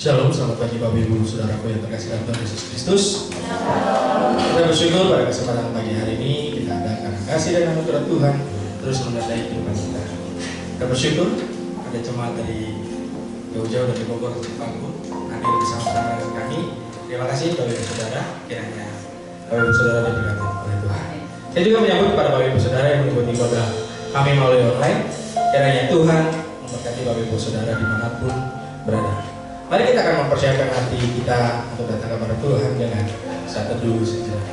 Shalom, selamat pagi Bapak Ibu Saudaraku yang terkasih dalam Tuhan Yesus Kristus. Kita bersyukur pada kesempatan pagi hari ini kita ada karena kasih dan anugerah Tuhan terus menyertai kehidupan kita. Kita bersyukur ada jemaat dari jauh-jauh dari Bogor ke Panggung hadir bersama-sama dengan kami. Terima kasih Bapak Ibu Saudara, kiranya Bapak Ibu Saudara diberkati oleh Tuhan. Saya juga menyambut kepada Bapak Ibu Saudara yang mengikuti ibadah kami melalui online. Kiranya Tuhan memberkati Bapak Ibu Saudara dimanapun berada. Mari kita akan mempersiapkan hati kita untuk datang kepada Tuhan dengan saat teduh sejenak.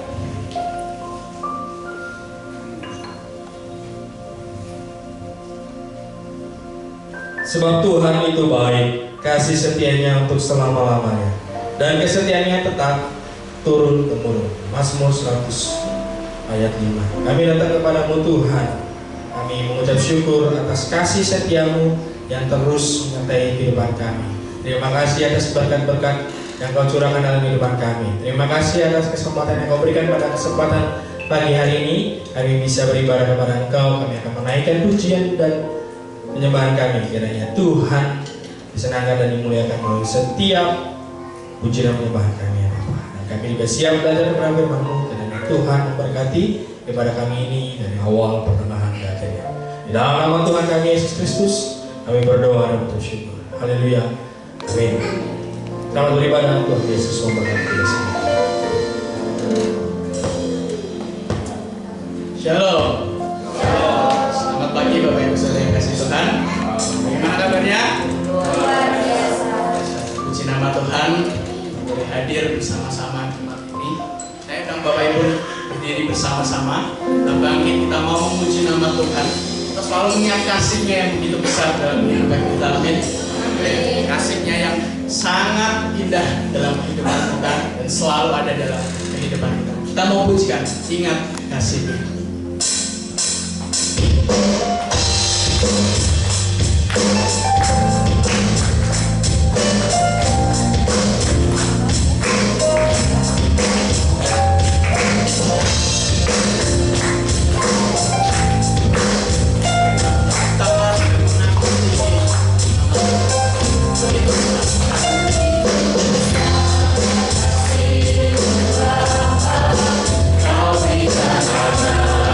Sebab Tuhan itu baik, kasih setianya untuk selama-lamanya, dan kesetiaannya tetap turun-temurun. Mazmur 100 ayat 5. Kami datang kepadamu Tuhan, kami mengucap syukur atas kasih setiamu yang terus menyertai kehidupan kami. Terima kasih atas berkat-berkat yang kau curahkan dalam kehidupan kami. Terima kasih atas kesempatan yang kau berikan pada kesempatan pagi hari ini. Kami bisa beribadah kepada Engkau. Kami akan menaikkan pujian dan penyembahan kami. Kiranya Tuhan disenangkan dan dimuliakan melalui setiap pujian dan penyembahan kami, ya Bapa. Dan kami juga siap belajar kepada firman-Mu. Kiranya Tuhan memberkati kepada kami ini dari awal, pertengahan, dan akhirnya. Di dalam nama Tuhan kami Yesus Kristus, kami berdoa dan bersyukur. Haleluya. Amin. Selamat beribadah, Tuhan Yesus memberkati kita semua. Shalom. Selamat pagi Bapak Ibu Saudara yang kasih Tuhan. Bagaimana kabarnya? Luar biasa. Puji nama Tuhan boleh hadir bersama-sama di malam ini. Saya dan Bapak Ibu berdiri bersama-sama. Kita bangkit, kita mau memuji nama Tuhan. Kita selalu mengingat kasih-Nya yang begitu besar dalam kehidupan kita. Amin. Kasih-Nya yang sangat indah dalam kehidupan kita dan selalu ada dalam kehidupan kita. Kita mau pujikan, ingat kasih-Nya. Kau bisa ada yang mudah.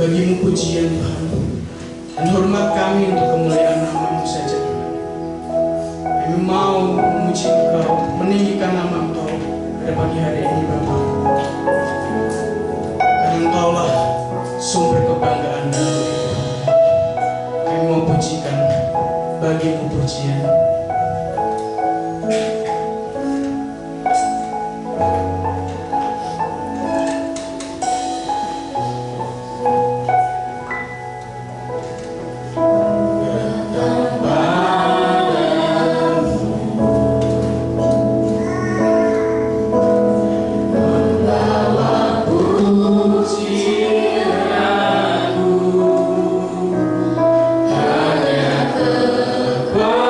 bagimu pujian Tuhan, dan hormat kami untuk kemuliaan nama-Mu saja Tuhan. Kami mau memuji Engkau, meninggikan nama Engkau pada pagi hari ini Bapa. Karena Engkaulah sumber kebanggaan kami. Kami mau pujikan, bagimu pujian. Hanya kekuatan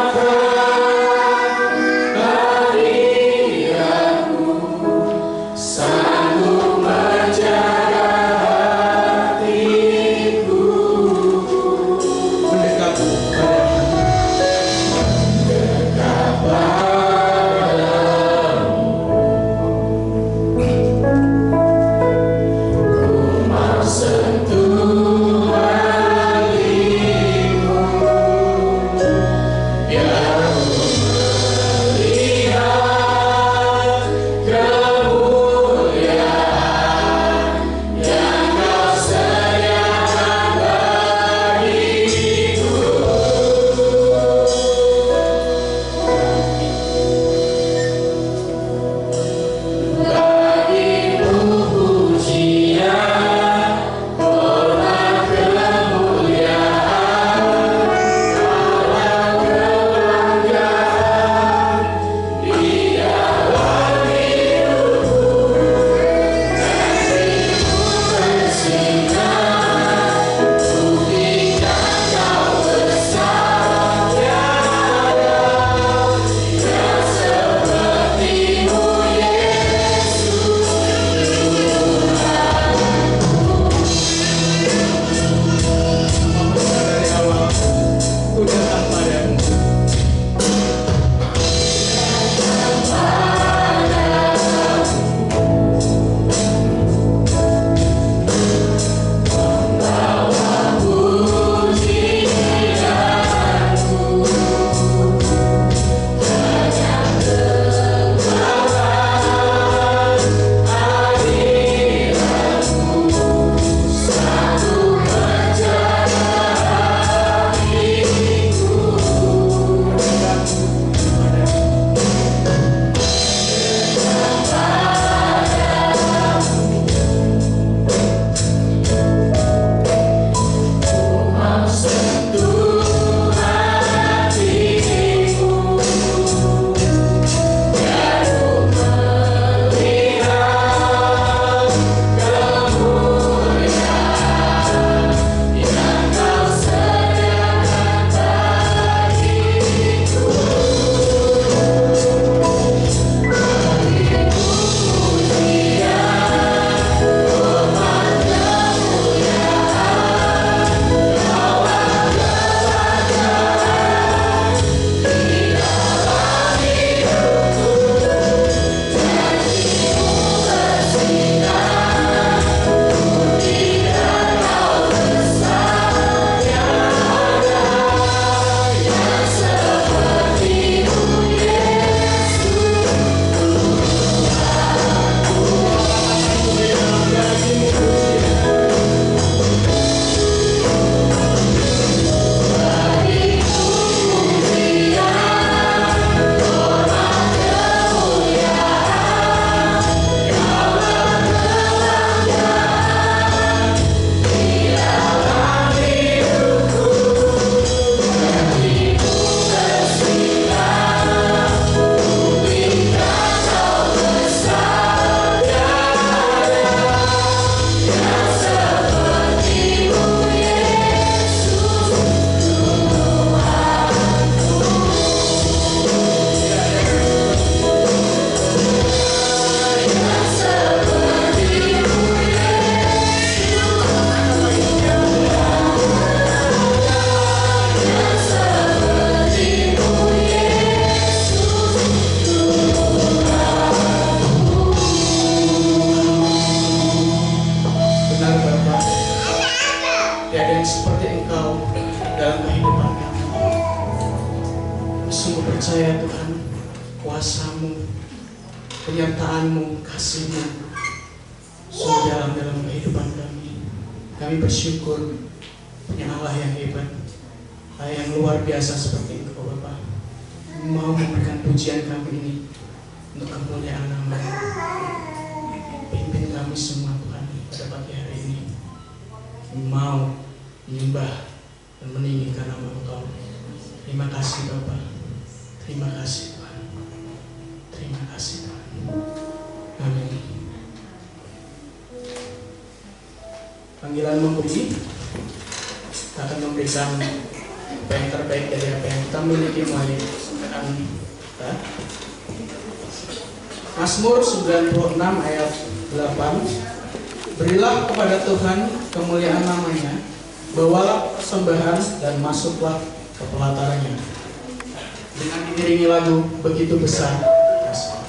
sungguh percaya Tuhan, kuasa-Mu, penyertaan-Mu, kasih-Mu sungguh dalam kehidupan kami. Kami bersyukur punya Allah yang hebat, Allah yang luar biasa seperti Engkau Bapa. Mau memberikan pujian kami ini untuk kemuliaan nama-Mu. Pimpin kami semua Tuhan pada pagi hari ini. Mau menyembah dan meninggikan nama Engkau. Terima kasih Bapa. Terima kasih Tuhan. Terima kasih Tuhan. Amin. Panggilan memberi, kita akan memberikan apa yang terbaik dari apa yang kita miliki melalui persembahan kita. Mazmur 96 ayat 8. Berilah kepada Tuhan kemuliaan namanya, bawalah persembahan dan masuklah ke pelatarannya. Dengan diiringi lagu begitu besar kasih.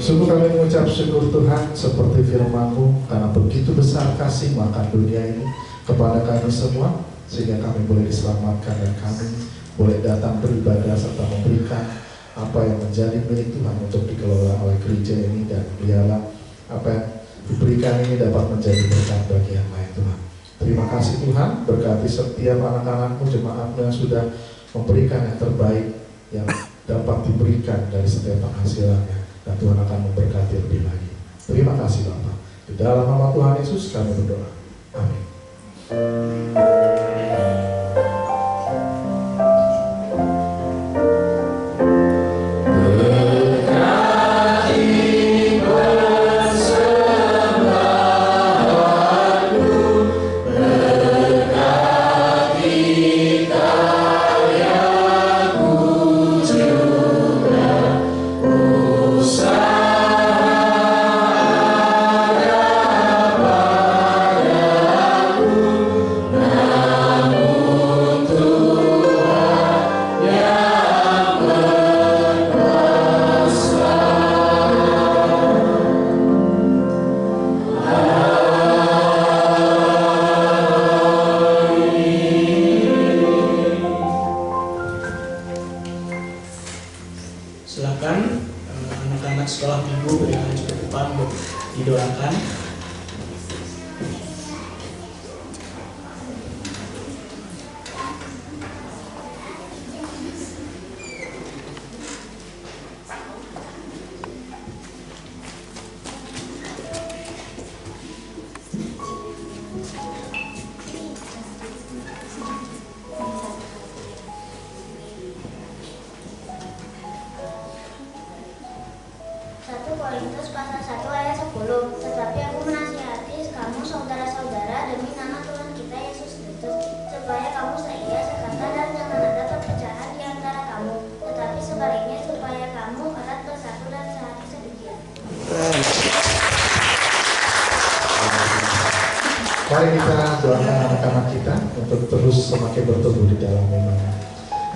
Sungguh kami mengucap syukur Tuhan seperti firman-Mu, karena begitu besar kasih akan dunia ini kepada kami semua, sehingga kami boleh diselamatkan dan kami boleh datang beribadah serta memberikan apa yang menjadi milik Tuhan untuk dikelola oleh gereja ini, dan biarlah apa yang diberikan ini dapat menjadi berkat bagi yang lain Tuhan. Terima kasih Tuhan, berkati setiap anak-anak-Mu, jemaat-Mu yang sudah memberikan yang terbaik yang dapat diberikan dari setiap penghasilannya, dan Tuhan akan memberkati lebih lagi. Terima kasih Bapa. Di dalam nama Tuhan Yesus kami berdoa. Amin. Amin. didoakan. Korintus pasal 1 ayat 10. Tetapi aku menasihati kamu saudara-saudara demi nama Tuhan kita Yesus Kristus, supaya kamu seia sekata dan jangan ada perpecahan di antara kamu, tetapi sebaliknya supaya kamu erat bersatu dan sehati sedikit. Mari kita doakan anak-anak kita untuk terus semakin bertumbuh di dalam iman.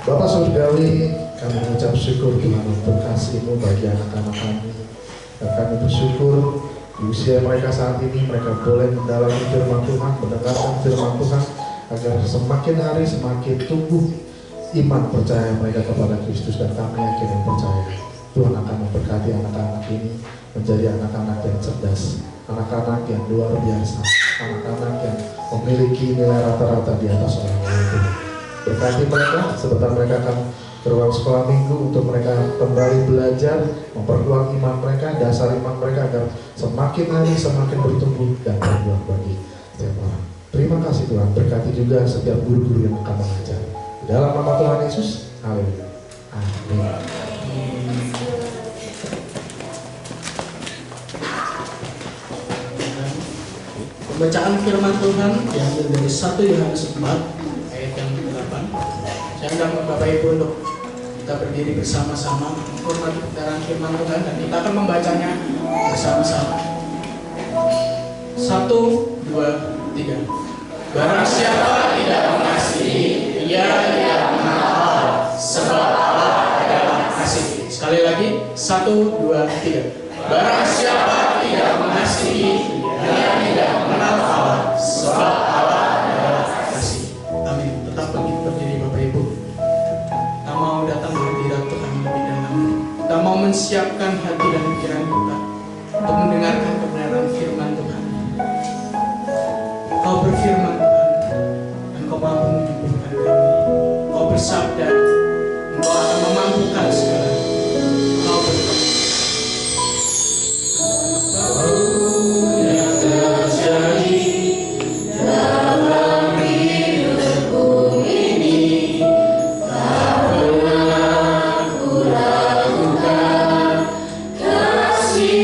Bapak Surgawi, kami mengucap syukur Tuhan untuk kasih-Mu bagi anak-anak kami. Dan kami bersyukur di usia mereka saat ini mereka boleh mendalami firman Tuhan, mendengarkan firman Tuhan, agar semakin hari semakin tumbuh iman percaya mereka kepada Kristus, dan kami yakin dan percaya Tuhan akan memberkati anak-anak ini menjadi anak-anak yang cerdas, anak-anak yang luar biasa, anak-anak yang memiliki nilai rata-rata di atas orang lain. Berkati mereka sebentar mereka akan ke ruang sekolah minggu untuk mereka kembali belajar, memperkuat iman mereka, dasar iman mereka agar semakin hari semakin bertumbuh dan berbuah bagi setiap orang. Terima kasih Tuhan, berkati juga setiap guru-guru yang akan mengajar. Di dalam nama Tuhan Yesus, haleluya. Amin. Pembacaan firman Tuhan diambil dari 1 Yohanes 4 ayat yang 8. Saya undang Bapak Ibu untuk kita berdiri bersama-sama menghormati kebenaran firman Tuhan, dan kita akan membacanya bersama-sama. 1, 2, 3. Barang siapa tidak mengasihi, ia tidak mengenal Allah, sebab Allah adalah kasih. Sekali lagi, 1, 2, 3. Barang siapa tidak mengasihi, ia tidak mengenal Allah, sebab Allah adalah kasih. Amin. Tetap berdiri Bapak Ibu. Kita mau datang ke hadirat Tuhan lebih dalam. Kita mau menyiapkan hati dan pikiran kita untuk mendengarkan kebenaran firman Tuhan. Kau berfirman Tuhan, dan Kau mampu menyembuhkan kami. Kau bersabda, Engkau akan memampukan segala. Kau berkata, yang terjadi dalam hidupku ini, tak pernah aku ragukan kasih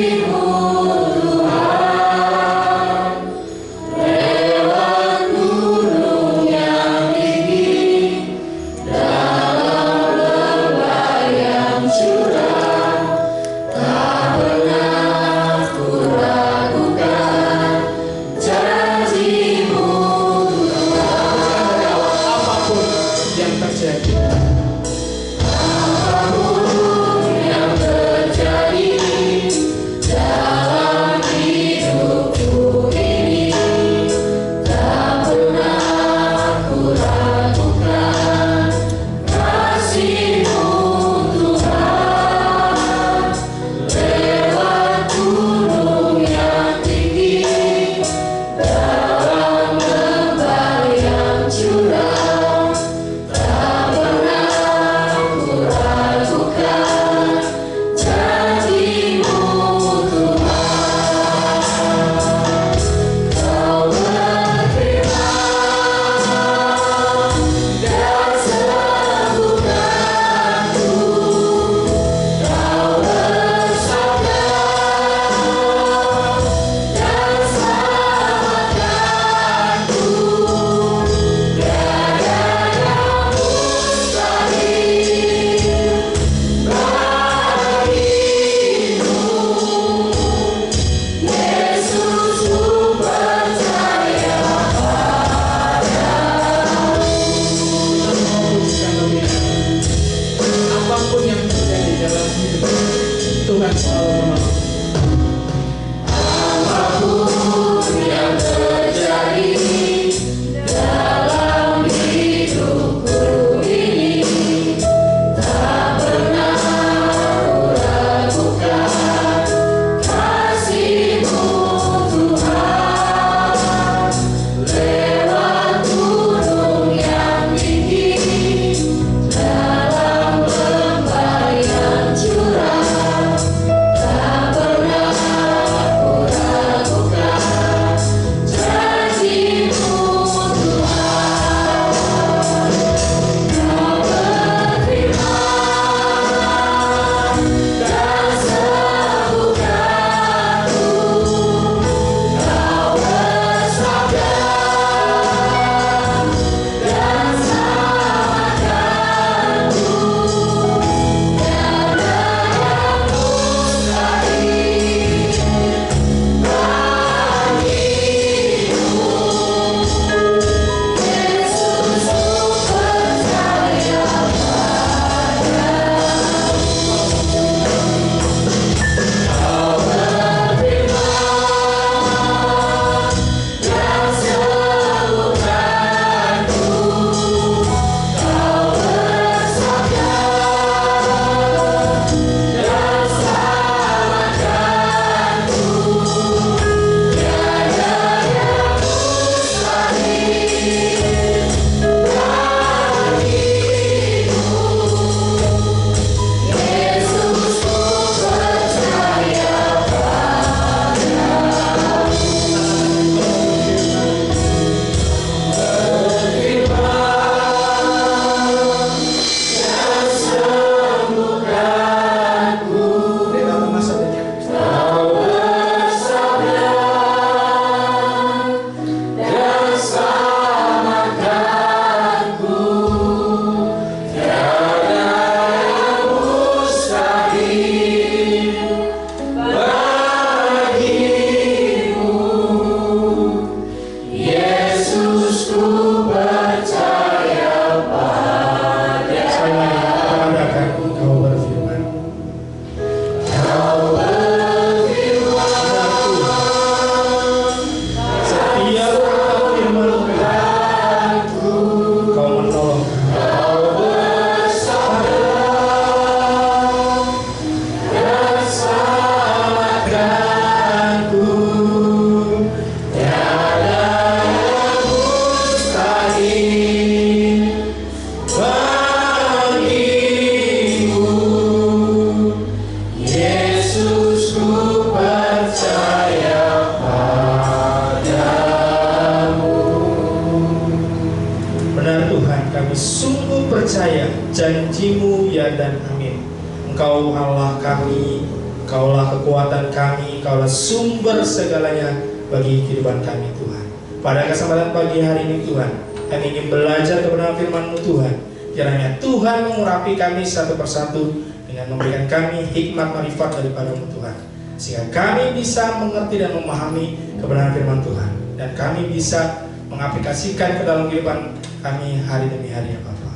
dan amin. Engkau Allah kami, Engkaulah kekuatan kami, Engkaulah sumber segalanya bagi kehidupan kami Tuhan. Pada kesempatan pagi hari ini Tuhan, kami ingin belajar kebenaran firman-Mu Tuhan. Kiranya Tuhan mengurapi kami satu persatu dengan memberikan kami hikmat marifat daripada-Mu Tuhan, sehingga kami bisa mengerti dan memahami kebenaran firman Tuhan, dan kami bisa mengaplikasikan ke dalam kehidupan kami hari demi hari ya Bapa.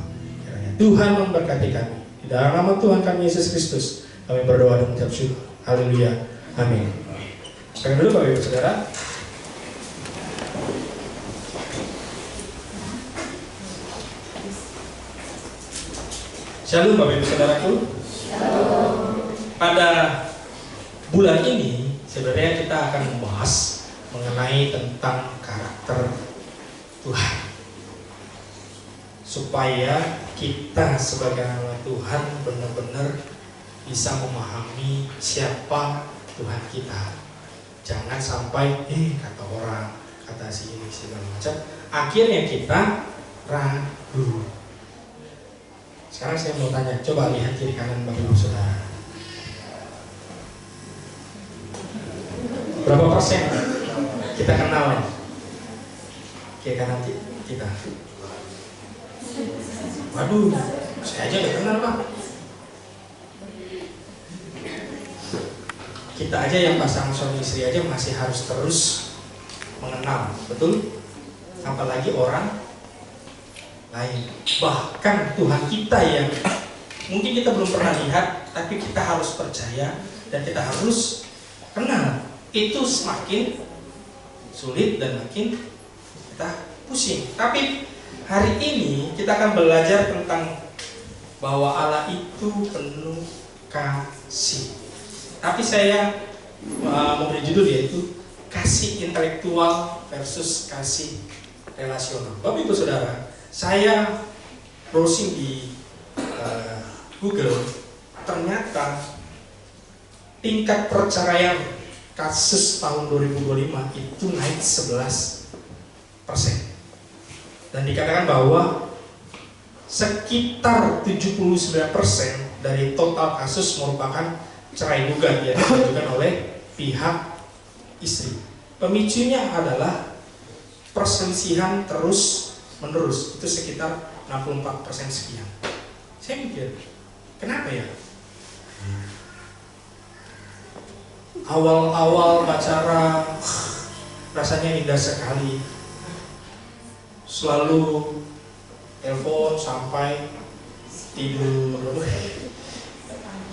Kiranya Tuhan memberkati kami. Di dalam nama Tuhan kami Yesus Kristus kami berdoa dan mengucap syukur. Haleluya. Amin. Sekarang dulu Bapak Ibu Saudara. Shalom Bapak Ibu Saudaraku. Pada bulan ini sebenarnya kita akan membahas mengenai tentang karakter Tuhan, supaya kita sebagai anak Tuhan benar-benar bisa memahami siapa Tuhan kita. Jangan sampai kata orang, kata si ini segala macam, akhirnya kita ragu. Sekarang saya mau tanya, coba lihat kiri kanan Bapak Ibu Saudara. Berapa persen kita kenal kiri kanan kita? Waduh, saya aja gak kenal Pak. Kita aja yang pasangan suami istri aja masih harus terus mengenal, betul? Apalagi orang lain. Bahkan Tuhan kita yang mungkin kita belum pernah lihat, tapi kita harus percaya dan kita harus kenal. Itu semakin sulit dan makin kita pusing. Tapi hari ini kita akan belajar tentang bahwa Allah itu penuh kasih. Tapi saya memberi judul yaitu kasih intelektual versus kasih relasional. Bapak Ibu Saudara, saya browsing di Google, ternyata tingkat perceraian kasus tahun 2025 itu naik 11%. Dan dikatakan bahwa sekitar 79% dari total kasus merupakan cerai gugat yang diajukan oleh pihak istri. Pemicunya adalah perselisihan terus menerus, itu sekitar 64% sekian. Saya mikir, kenapa ya? Awal-awal pacaran rasanya indah sekali, selalu telepon sampai tidur,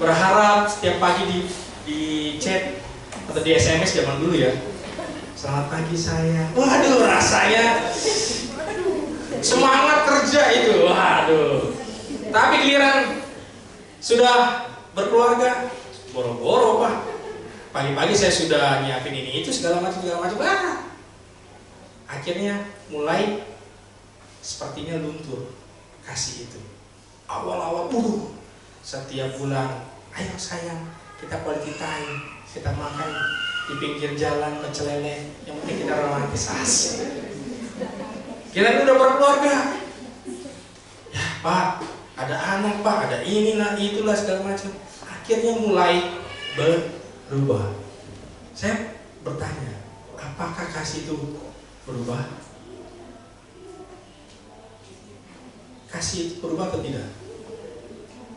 berharap setiap pagi di chat atau di SMS zaman dulu ya, selamat pagi sayang. Waduh, rasanya semangat kerja itu, waduh. Tapi giliran sudah berkeluarga, boro-boro Pak. Pagi-pagi saya sudah nyiapin ini itu segala macam. Akhirnya mulai sepertinya luntur kasih itu. Awal-awal setiap bulan, ayo sayang, kita quality time, kita makan di pinggir jalan pecel lele, yang penting kita romantisasi. Kira udah berkeluarga, ya Pak, ada anak Pak, ada inilah itulah segala macam. Akhirnya mulai berubah. Saya bertanya, apakah kasih itu berubah? Kasih itu berubah atau tidak?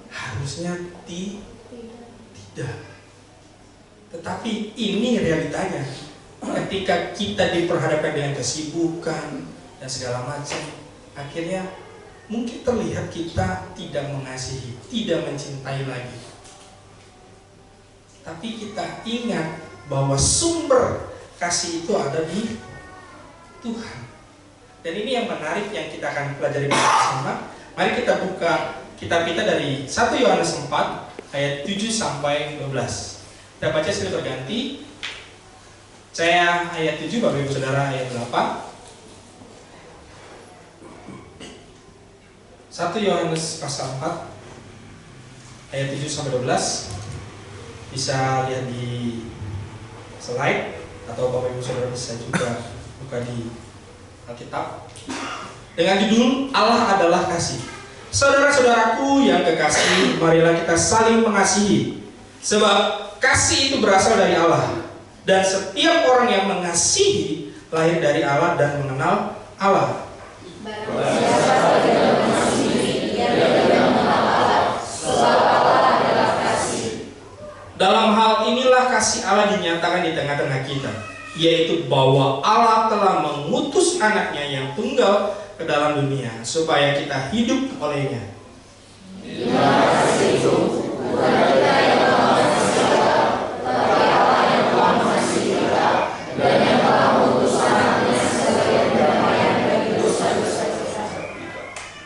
Harusnya tidak. Tetapi ini realitanya. Ketika kita diperhadapkan dengan kesibukan dan segala macam, akhirnya mungkin terlihat kita tidak mengasihi, tidak mencintai lagi. Tapi kita ingat bahwa sumber kasih itu ada di Tuhan. Dan ini yang menarik yang kita akan pelajari bersama. Mari kita buka kitab kita dari 1 Yohanes 4 ayat 7 sampai 12. Kita baca silih berganti. Saya ayat 7, Bapak Ibu Saudara ayat 8. 1 Yohanes pasal 4 ayat 7 sampai 12. Bisa lihat di slide atau Bapak Ibu Saudara bisa juga buka di Alkitab. Dengan judul Allah adalah kasih. Saudara-saudaraku yang kekasih, marilah kita saling mengasihi. Sebab kasih itu berasal dari Allah. Dan setiap orang yang mengasihi lahir dari Allah dan mengenal Allah. Dalam hal inilah kasih Allah dinyatakan di tengah-tengah kita, yaitu bahwa Allah telah mengutus anaknya yang tunggal ke dalam dunia supaya kita hidup olehnya.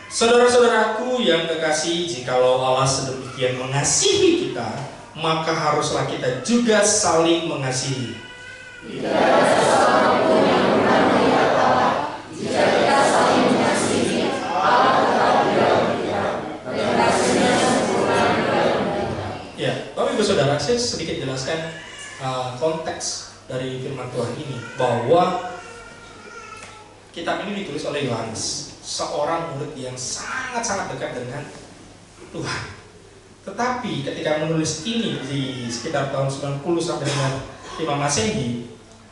Saudara-saudaraku yang kekasih, jikalau Allah sedemikian mengasihi kita, maka haruslah kita juga saling mengasihi. Ya, Bapak Ibu Saudara, saya sedikit jelaskan konteks dari firman Tuhan ini, bahwa kitab ini ditulis oleh Yohanes, seorang murid yang sangat-sangat dekat dengan Tuhan. Tetapi ketika menulis ini di sekitar tahun 90 sampai dengan 5 Masehi,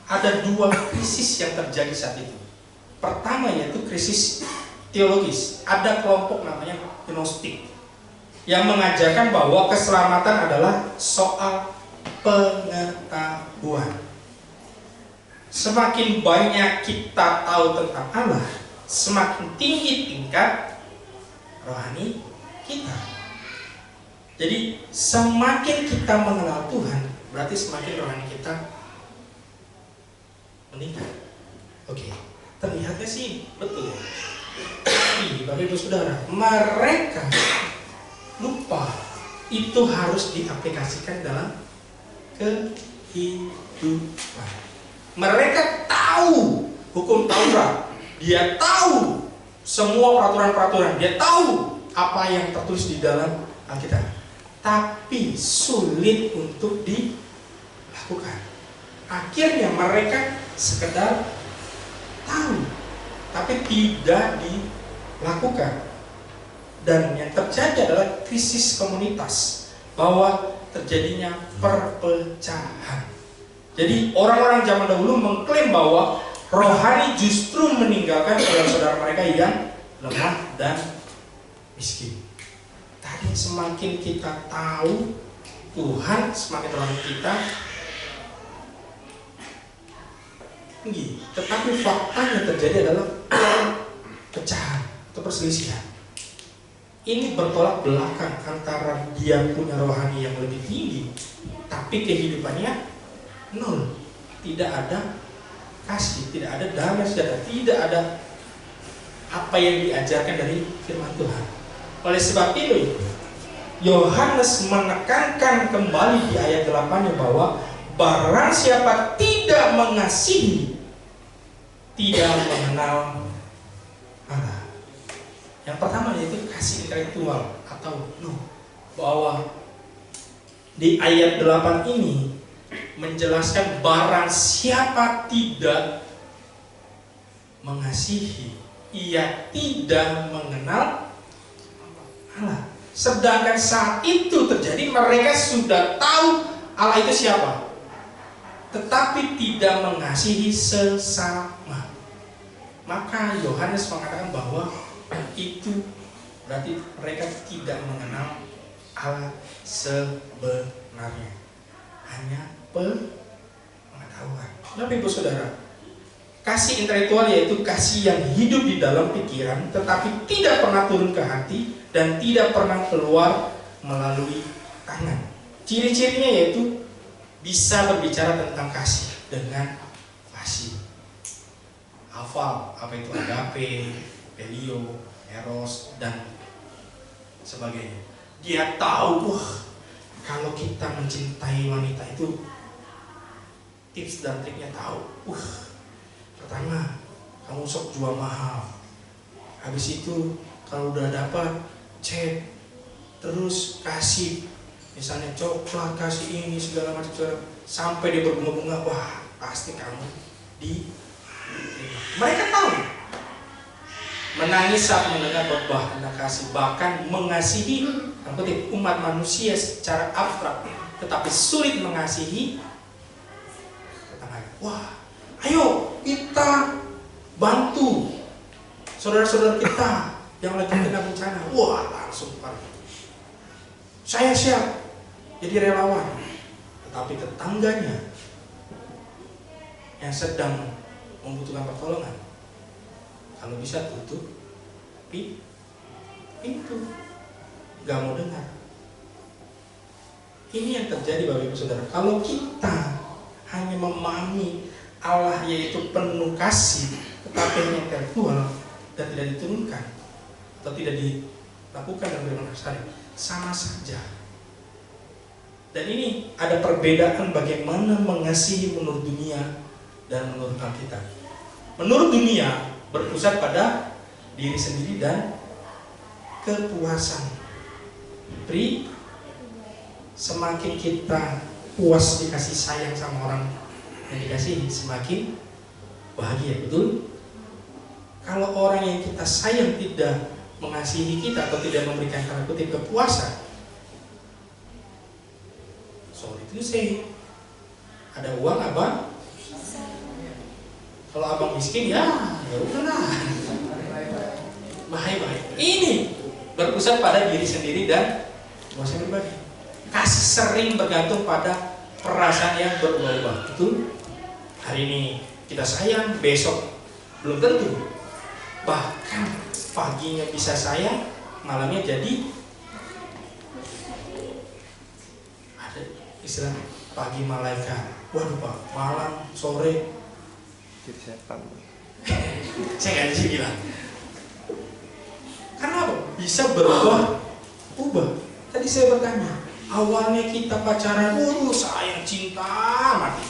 ada dua krisis yang terjadi saat itu. Pertama yaitu krisis teologis. Ada kelompok namanya Gnostik yang mengajarkan bahwa keselamatan adalah soal pengetahuan. Semakin banyak kita tahu tentang Allah, semakin tinggi tingkat rohani kita. Jadi semakin kita mengenal Tuhan, berarti semakin rohani kita meningkat. Oke, terlihatnya sih betul ya. Tapi Bapak Ibu Saudara, mereka lupa itu harus diaplikasikan dalam kehidupan. Mereka tahu hukum Taurat, dia tahu semua peraturan-peraturan, dia tahu apa yang tertulis di dalam Alkitab, tapi sulit untuk dilakukan. Akhirnya mereka sekedar tahu, tapi tidak dilakukan. Dan yang terjadi adalah krisis komunitas, bahwa terjadinya perpecahan. Jadi orang-orang zaman dahulu mengklaim bahwa rohani justru meninggalkan saudara-saudara mereka yang lemah dan miskin. Tadi semakin kita tahu Tuhan, semakin rohani kita tinggi. Tetapi fakta yang terjadi adalah perpecahan atau perselisihan. Ini bertolak belakang antara dia punya rohani yang lebih tinggi, tapi kehidupannya nol. Tidak ada kasih, tidak ada damai sejahtera, tidak ada apa yang diajarkan dari firman Tuhan. Oleh sebab itu, Yohanes menekankan kembali di ayat 8 bahwa barang siapa tidak mengasihi, tidak mengenal Allah. Yang pertama yaitu kasih intelektual atau bahwa di ayat 8 ini menjelaskan barang siapa tidak mengasihi, ia tidak mengenal Allah. Sedangkan saat itu terjadi, mereka sudah tahu Allah itu siapa, tetapi tidak mengasihi sesama. Maka Yohanes mengatakan bahwa itu berarti mereka tidak mengenal Allah sebenarnya, hanya pengetahuan. Bapak Ibu Saudara, kasih intelektual yaitu kasih yang hidup di dalam pikiran, tetapi tidak pernah turun ke hati dan tidak pernah keluar melalui tangan. Ciri-cirinya yaitu bisa berbicara tentang kasih dengan fasih, hafal apa itu agape, Pelio, eros, dan sebagainya. Dia tahu, kalau kita mencintai wanita itu tips dan triknya tahu. Pertama, kamu sok jual mahal. Habis itu kalau udah dapat, chat, terus kasih, misalnya coklat, kasih ini segala macam, sampai dia berbunga-bunga. Wah, pasti kamu di. Mereka tahu. menangis saat mendengar khotbah tentang kasih, bahkan mengasihi umat manusia secara abstrak, tetapi sulit mengasihi tetangganya. Wah, ayo kita bantu saudara-saudara kita yang lagi kena bencana. Wah, langsung saya siap jadi relawan. Tetapi tetangganya yang sedang membutuhkan pertolongan, kalau bisa tutup pintu, gak mau dengar. Ini yang terjadi Bapak Ibu Saudara. Kalau kita hanya memahami Allah yaitu penuh kasih, tetapi hanya intelektual dan tidak diturunkan atau tidak dilakukan dalam kehidupan sehari, sama saja. Dan ini ada perbedaan bagaimana mengasihi menurut dunia dan menurut Alkitab. Menurut dunia berpusat pada diri sendiri dan kepuasan. Semakin kita puas dikasih sayang sama orang yang dikasihi, semakin bahagia, betul? Kalau orang yang kita sayang tidak mengasihi kita atau tidak memberikan tanda kutip kepuasan, sorry to say, ada uang abang, kalau abang miskin ya udahlah, bahaya. Ini berpusat pada diri sendiri dan kuasa pribadi. Kasih sering bergantung pada perasaan yang berubah-ubah. Betul? Hari ini kita sayang, besok belum tentu. Bahkan paginya bisa sayang, malamnya jadi ada istilah pagi malaikat. Waduh Pak, malam, sore jadi setan. Saya nggak bisa bilang. Karena apa? Bisa berubah. Tadi saya bertanya, awalnya kita pacaran, sayang, cinta mati.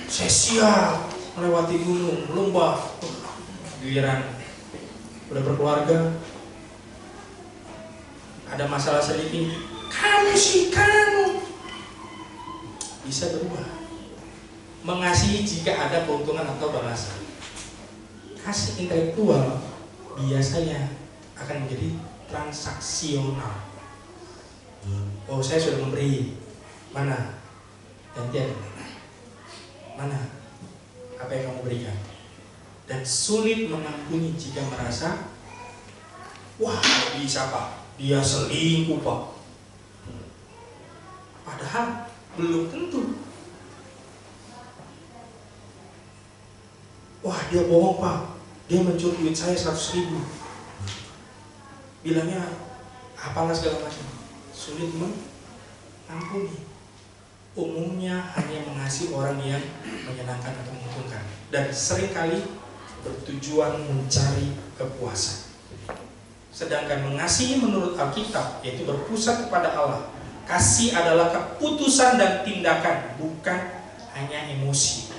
Saya siap melewati gunung, lomba. Giliran udah berkeluarga, ada masalah sedikit, kamu bisa berubah. Mengasihi jika ada keuntungan atau balasan. Kasih intelektual biasanya akan menjadi transaksional. Oh, saya sudah memberi, mana gantian, mana apa yang kamu berikan. Dan sulit mengampuni jika merasa, wah bisa Pak, dia selingkuh Pak. Padahal belum tentu. Wah dia bohong Pak, dia mencuri duit saya 100.000. Bilangnya apalah segala macam. Sulit mengampuni. Umumnya hanya mengasihi orang yang menyenangkan atau menguntungkan, dan seringkali bertujuan mencari kepuasan. Sedangkan mengasihi menurut Alkitab yaitu berpusat kepada Allah. Kasih adalah keputusan dan tindakan, bukan hanya emosi.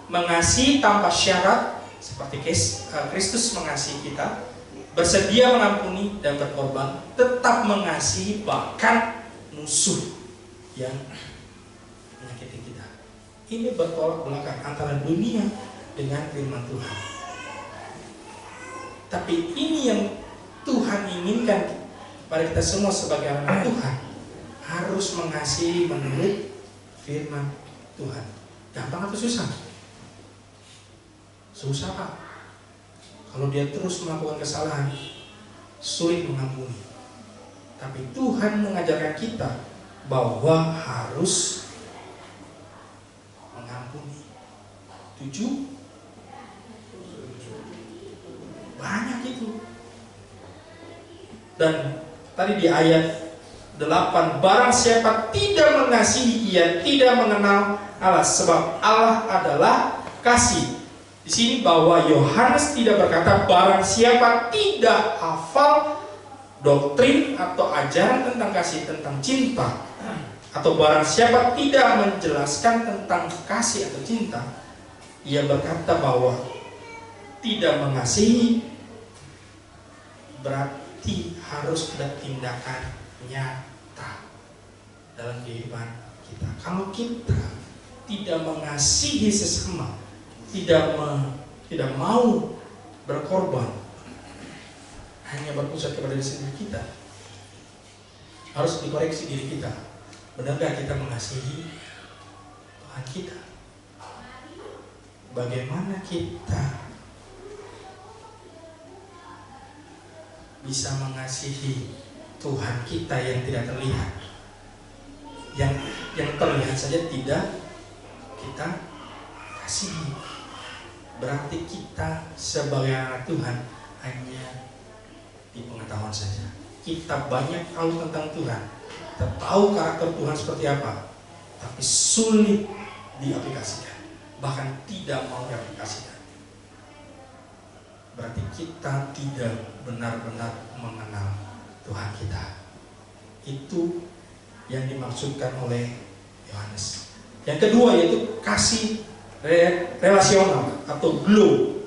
Mengasihi tanpa syarat seperti Kristus mengasihi kita, bersedia mengampuni dan berkorban, tetap mengasihi bahkan musuh yang menyakiti kita. Ini bertolak belakang antara dunia dengan firman Tuhan. Tapi ini yang Tuhan inginkan pada kita semua sebagai anak Tuhan, harus mengasihi menurut firman Tuhan. Gampang atau susah? Susah Pak. Kalau dia terus melakukan kesalahan, sulit mengampuni. Tapi Tuhan mengajarkan kita bahwa harus mengampuni. 7 banyak itu. Dan tadi di ayat 8, barang siapa tidak mengasihi, ia tidak mengenal Allah, sebab Allah adalah kasih. Di sini bahwa Yohanes tidak berkata barang siapa tidak hafal doktrin atau ajaran tentang kasih, tentang cinta, atau barang siapa tidak menjelaskan tentang kasih atau cinta, ia berkata bahwa tidak mengasihi, berarti harus ada tindakan nyata dalam kehidupan kita. Kalau kita tidak mengasihi sesama, tidak mau berkorban, hanya berpusat kepada diri sendiri kita. Harus dikoreksi diri kita. Benarkah kita mengasihi Tuhan kita? Bagaimana kita bisa mengasihi Tuhan kita yang tidak terlihat? Yang terlihat saja tidak kita kasihi. Berarti kita sebagai anak Tuhan hanya di pengetahuan saja. Kita banyak tahu tentang Tuhan, kita tahu karakter Tuhan seperti apa, tapi sulit diaplikasikan, bahkan tidak mau diaplikasikan. Berarti kita tidak benar-benar mengenal Tuhan kita. Itu yang dimaksudkan oleh Yohanes. Yang kedua yaitu kasih relasional atau glow.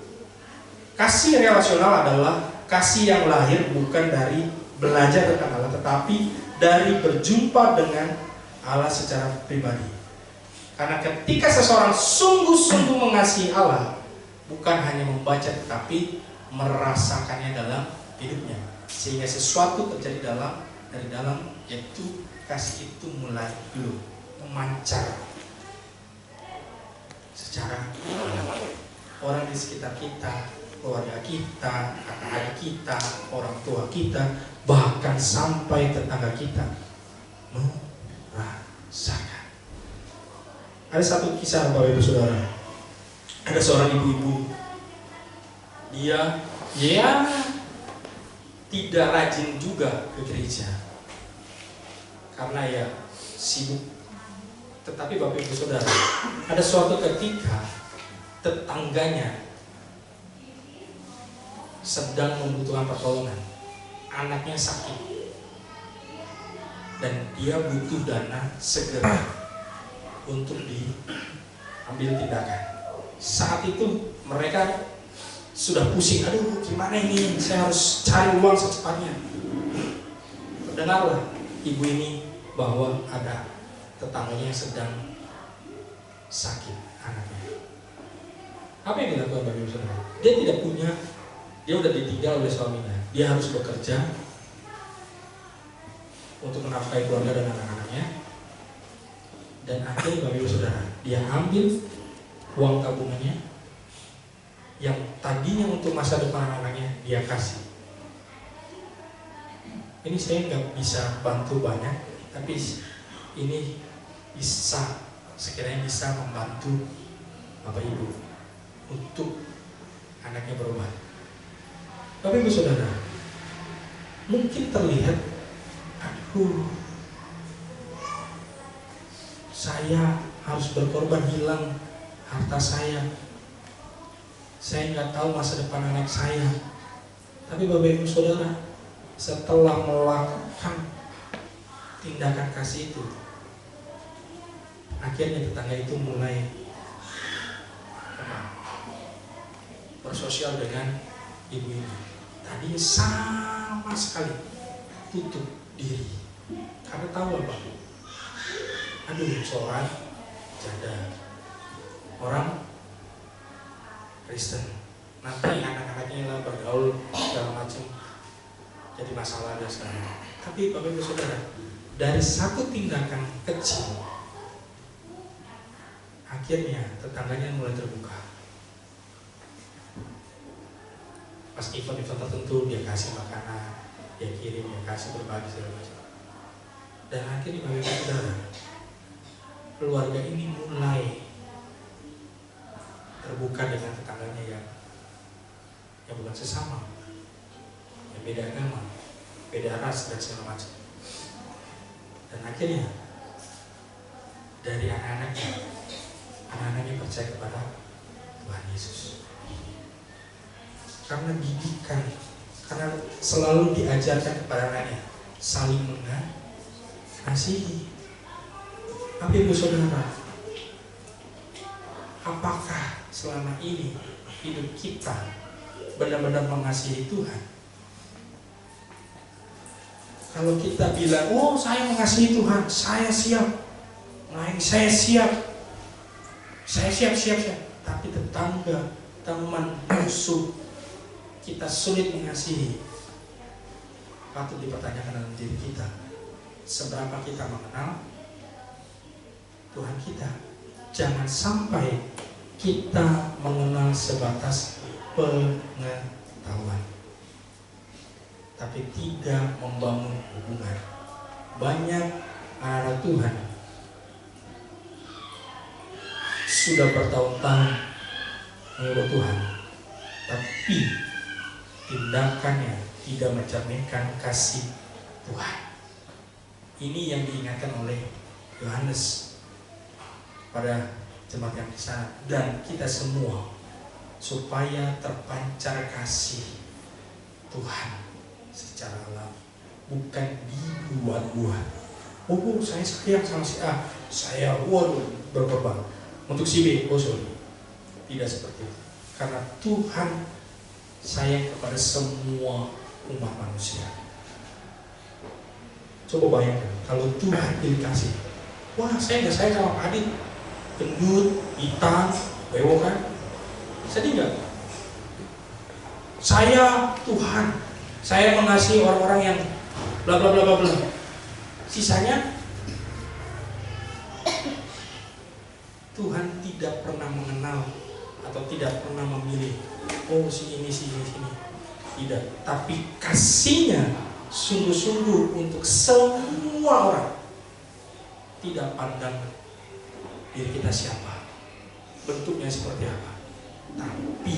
Kasih relasional adalah kasih yang lahir bukan dari belajar tentang Allah, tetapi dari berjumpa dengan Allah secara pribadi. Karena ketika seseorang sungguh-sungguh mengasihi Allah, bukan hanya membaca tetapi merasakannya dalam hidupnya, sehingga sesuatu terjadi dari dalam, yaitu kasih itu mulai glow, memancar secara orang di sekitar kita, keluarga kita, kakak-adik kita, orang tua kita, bahkan sampai tetangga kita merasakan. Ada satu kisah Bapak Ibu Saudara. Ada seorang ibu-ibu, dia tidak rajin juga ke gereja karena ya sibuk. Tetapi Bapak Ibu Saudara, ada suatu ketika tetangganya sedang membutuhkan pertolongan, anaknya sakit dan dia butuh dana segera untuk diambil tindakan. Saat itu mereka sudah pusing, aduh gimana ini, saya harus cari uang secepatnya. Dengarlah ibu ini bahwa ada tetangganya yang sedang sakit anaknya. Apa yang dilakukan Bapak Ibu Saudara? Dia tidak punya, dia udah ditinggal oleh suaminya. Dia harus bekerja untuk menafkahi keluarga dan anak-anaknya. Dan akhirnya Bapak Ibu Saudara, dia ambil uang tabungannya yang tadinya untuk masa depan anak-anaknya, dia kasih. Ini saya nggak bisa bantu banyak, tapi ini bisa, sekiranya bisa membantu Bapak Ibu untuk anaknya berobat. Bapak Ibu Saudara, mungkin terlihat, aduh, saya harus berkorban, hilang harta saya nggak tahu masa depan anak saya. Tapi Bapak Ibu Saudara, setelah melakukan tindakan kasih itu, akhirnya tetangga itu mulai bersosial dengan ibu ini. Tadinya sama sekali tutup diri karena tahu apa? Aduh, seorang janda, orang Kristen, nanti anak-anaknya lah bergaul segala macam, jadi masalah dan segala. Tapi Bapak Ibu Saudara, dari satu tindakan kecil, akhirnya tetangganya mulai terbuka. Pas event-event tertentu dia kasih makanan, dia kirim, dia kasih, berbagi segala macam. Dan akhirnya Bapak Ibu Saudara, keluarga ini mulai terbuka dengan tetangganya yang bukan sesama, yang beda agama, beda ras dan segala macam. Dan akhirnya dari anak-anaknya percaya kepada Tuhan Yesus. Karena didikan, karena selalu diajarkan kepada anaknya saling mengasihi. Tapi Ibu Saudara, apakah selama ini hidup kita benar-benar mengasihi Tuhan? Kalau kita bilang, oh saya mengasihi Tuhan, saya siap, saya siap, tapi tetangga, teman, musuh kita sulit mengasihi, patut dipertanyakan dalam diri kita. Seberapa kita mengenal Tuhan kita. Jangan sampai kita mengenal sebatas pengetahuan, tapi tidak membangun hubungan. Banyak anak Tuhan sudah bertahun-tahun mengikut Tuhan, tapi tindakannya tidak mencerminkan kasih Tuhan. Ini yang diingatkan oleh Yohanes pada jemaat yang di sana dan kita semua, supaya terpancar kasih Tuhan secara alami, bukan dibuat-buat. Oh, saya sayang sama si A, saya berkorban untuk si B. Oh sorry, tidak seperti itu. Karena Tuhan sayang kepada semua umat manusia. Coba bayangkan kalau Tuhan pilih kasih, wah saya nggak sayang sama Pak Adit, gendut, hitam, bewokan, sedih nggak? Saya Tuhan, saya mengasihi orang-orang yang bla bla bla bla bla. Sisanya Tuhan tidak pernah mengenal atau tidak pernah memilih. Oh si ini. Tidak. Tapi kasihnya sungguh-sungguh untuk semua orang. Tidak pandang diri kita siapa, bentuknya seperti apa, tapi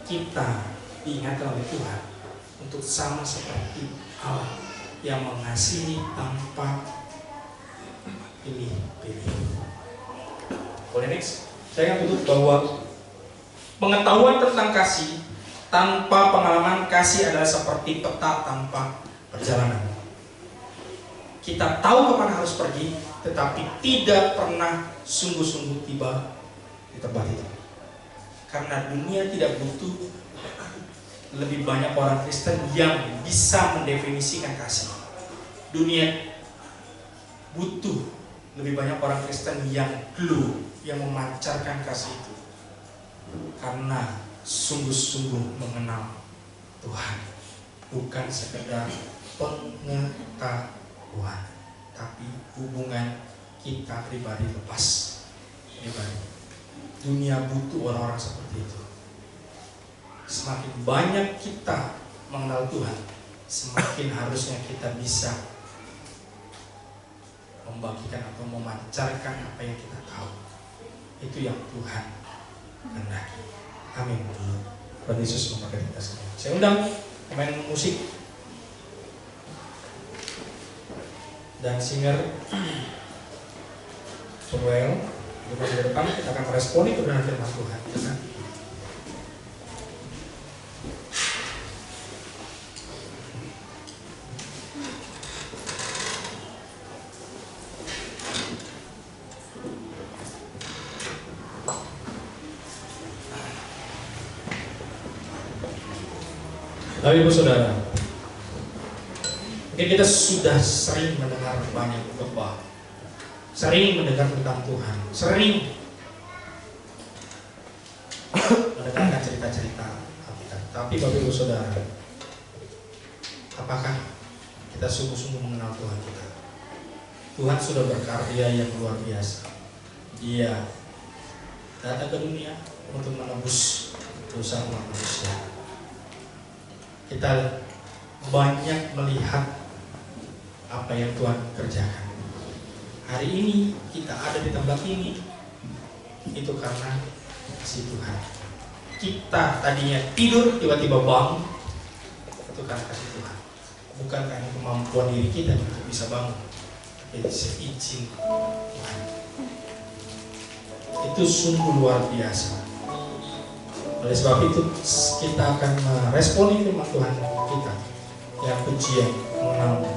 kita diingatkan oleh Tuhan untuk sama seperti Allah yang mengasihi tanpa pilih-pilih. Boleh next? Saya akan tutup bahwa pengetahuan tentang kasih tanpa pengalaman kasih adalah seperti peta tanpa perjalanan. Kita tahu kemana harus pergi, tetapi tidak pernah sungguh-sungguh tiba di tempat itu. Karena dunia tidak butuh lebih banyak orang Kristen yang bisa mendefinisikan kasih. Dunia butuh lebih banyak orang Kristen yang glow, yang memancarkan kasih itu. Karena sungguh-sungguh mengenal Tuhan, bukan sekedar pengetahuan, tapi hubungan kita pribadi lepas pribadi. Dunia butuh orang-orang seperti itu. Semakin banyak kita mengenal Tuhan, semakin harusnya kita bisa membagikan atau memancarkan apa yang kita tahu. Itu yang Tuhan kehendaki. Amin. Tuhan Yesus memberkati kita semua. Saya undang pemain musik dan singer Samuel di depan. Kita akan meresponi kebenaran firman Tuhan. Bapak Ibu Saudara, mungkin kita sudah sering mendengar banyak khotbah, sering mendengar tentang Tuhan, sering mendengarkan cerita-cerita Alkitab. Tapi Bapak Ibu Saudara, apakah kita sungguh-sungguh mengenal Tuhan kita? Tuhan sudah berkarya yang luar biasa. Dia datang ke dunia untuk menebus dosa umat manusia. Kita banyak melihat apa yang Tuhan kerjakan. Hari ini kita ada di tempat ini, itu karena kasih Tuhan. Kita tadinya tidur, tiba-tiba bangun, itu karena kasih Tuhan. Bukan karena kemampuan diri kita untuk bisa bangun, tapi seizin Tuhan. Itu sungguh luar biasa. Oleh sebab itu kita akan meresponi firman Tuhan kita yang pujian mengenalnya.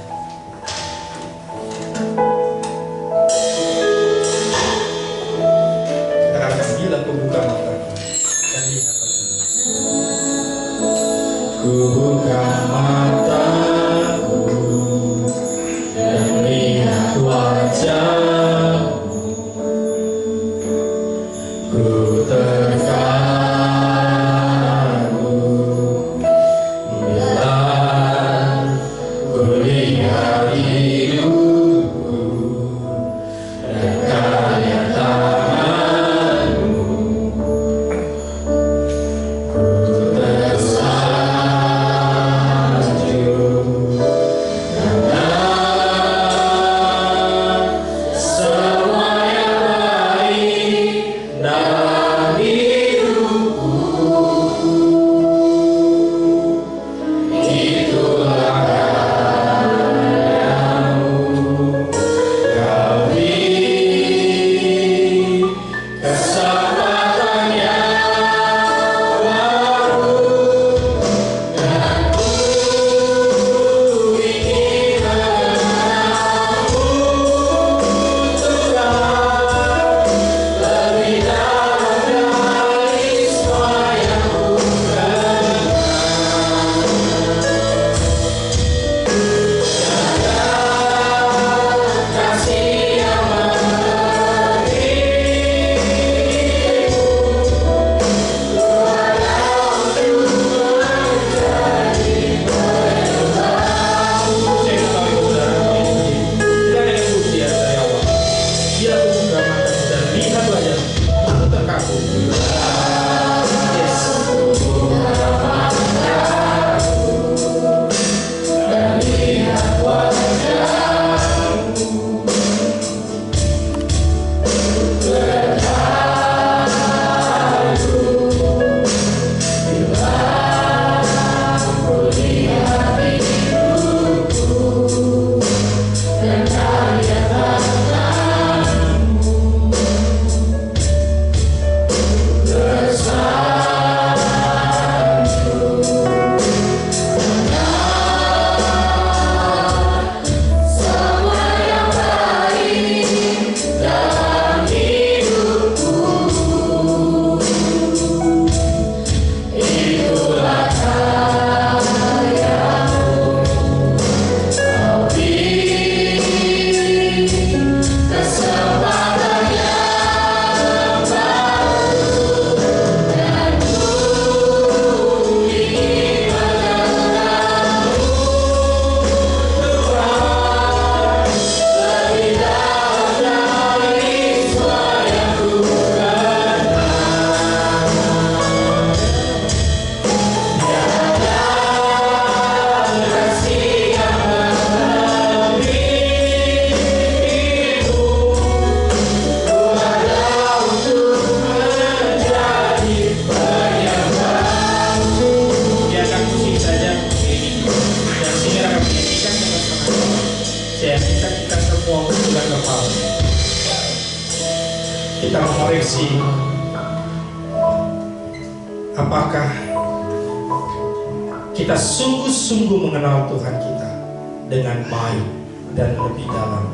Kita akan bila ku buka mata dan lihat ku buka mataku dan lihat wajahmu, ku terkagum Apakah kita sungguh-sungguh mengenal Tuhan kita dengan baik dan lebih dalam?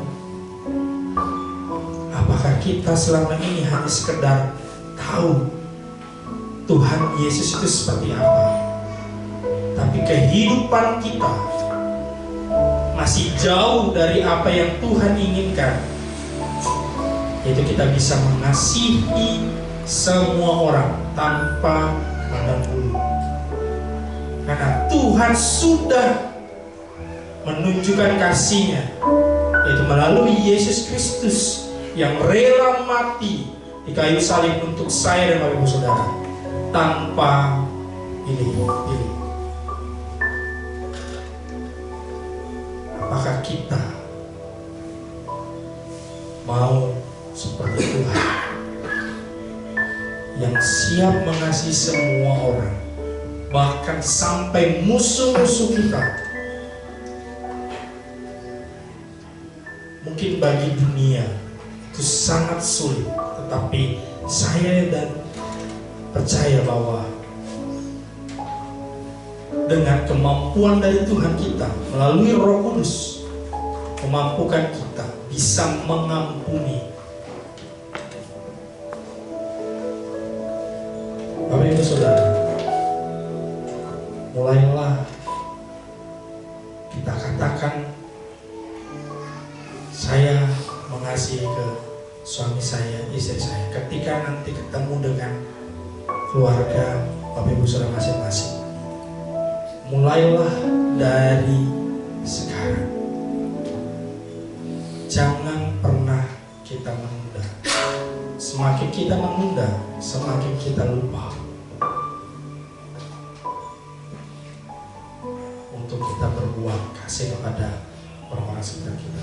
Apakah kita selama ini hanya sekedar tahu Tuhan Yesus itu seperti apa, tapi kehidupan kita masih jauh dari apa yang Tuhan inginkan, yaitu kita bisa mengasihi semua orang tanpa pandang bulu. Karena Tuhan sudah menunjukkan kasih-Nya, yaitu melalui Yesus Kristus yang rela mati di kayu salib untuk saya dan ibu saudara tanpa pilih-pilih. Apakah kita mau seperti Tuhan yang siap mengasihi semua orang, bahkan sampai musuh-musuh kita? Mungkin bagi dunia itu sangat sulit, tetapi saya dan percaya bahwa dengan kemampuan dari Tuhan kita melalui Roh Kudus memampukan kita bisa mengampuni. Bapak Ibu Saudara, mulailah kita katakan, saya mengasihi ke suami saya, istri saya. Ketika nanti ketemu dengan keluarga Bapak Ibu Saudara masing-masing, mulailah dari sekarang. Jangan pernah kita menunda. Semakin kita menunda, semakin kita lupa untuk kita berbuat kasih kepada orang-orang sekitar kita.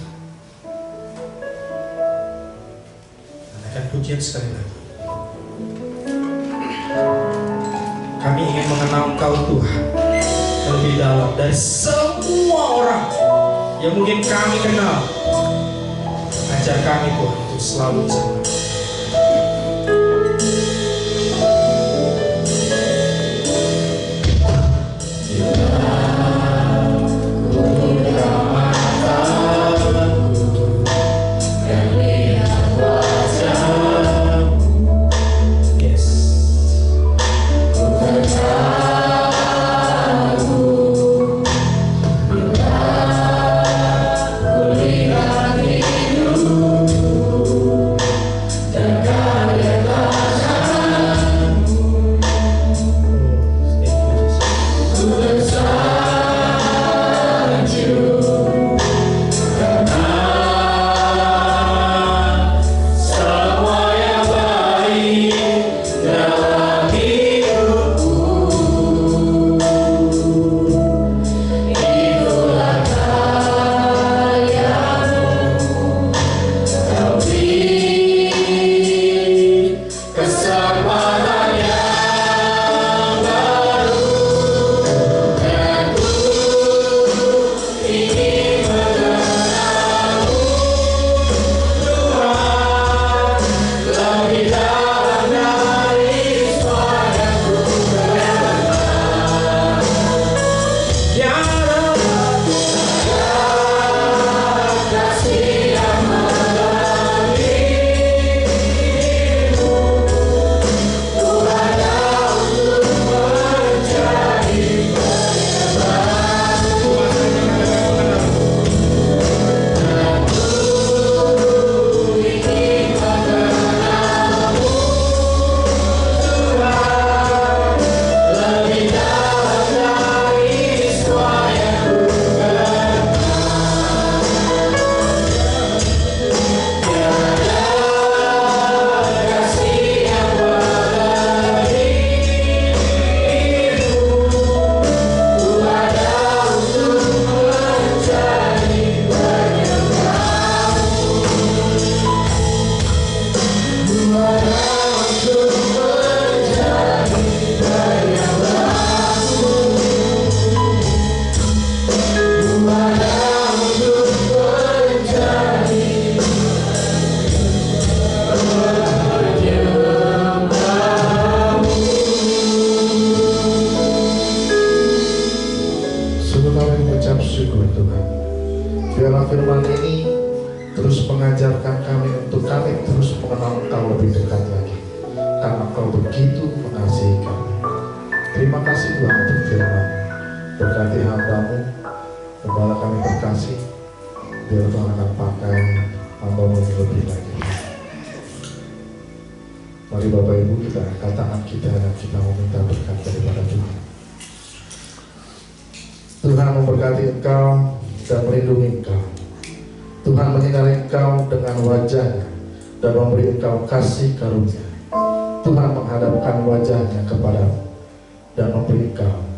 Naikkan pujian sekali lagi. Kami ingin mengenal Engkau Tuhan lebih dalam dari semua orang yang mungkin kami kenal. Ajar kami Tuhan untuk selalu bisa mengenal. mengajarkan kami untuk kami terus mengenal Engkau lebih dekat lagi, karena Engkau begitu mengasihi kami. Terima kasih Tuhan untuk firman. Berkati hamba-Mu, Gembala kami berkasih, biar Tuhan akan pakai hamba-Mu lebih lagi. Mari Bapak Ibu kita angkat tangan kita dan kita meminta berkat daripada Tuhan. Tuhan memberkati Engkau dan melindungi Engkau. Tuhan menyinari Engkau dengan wajah-Nya dan memberi Engkau kasih karunia. Tuhan menghadapkan wajah-Nya kepadamu dan memberi Engkau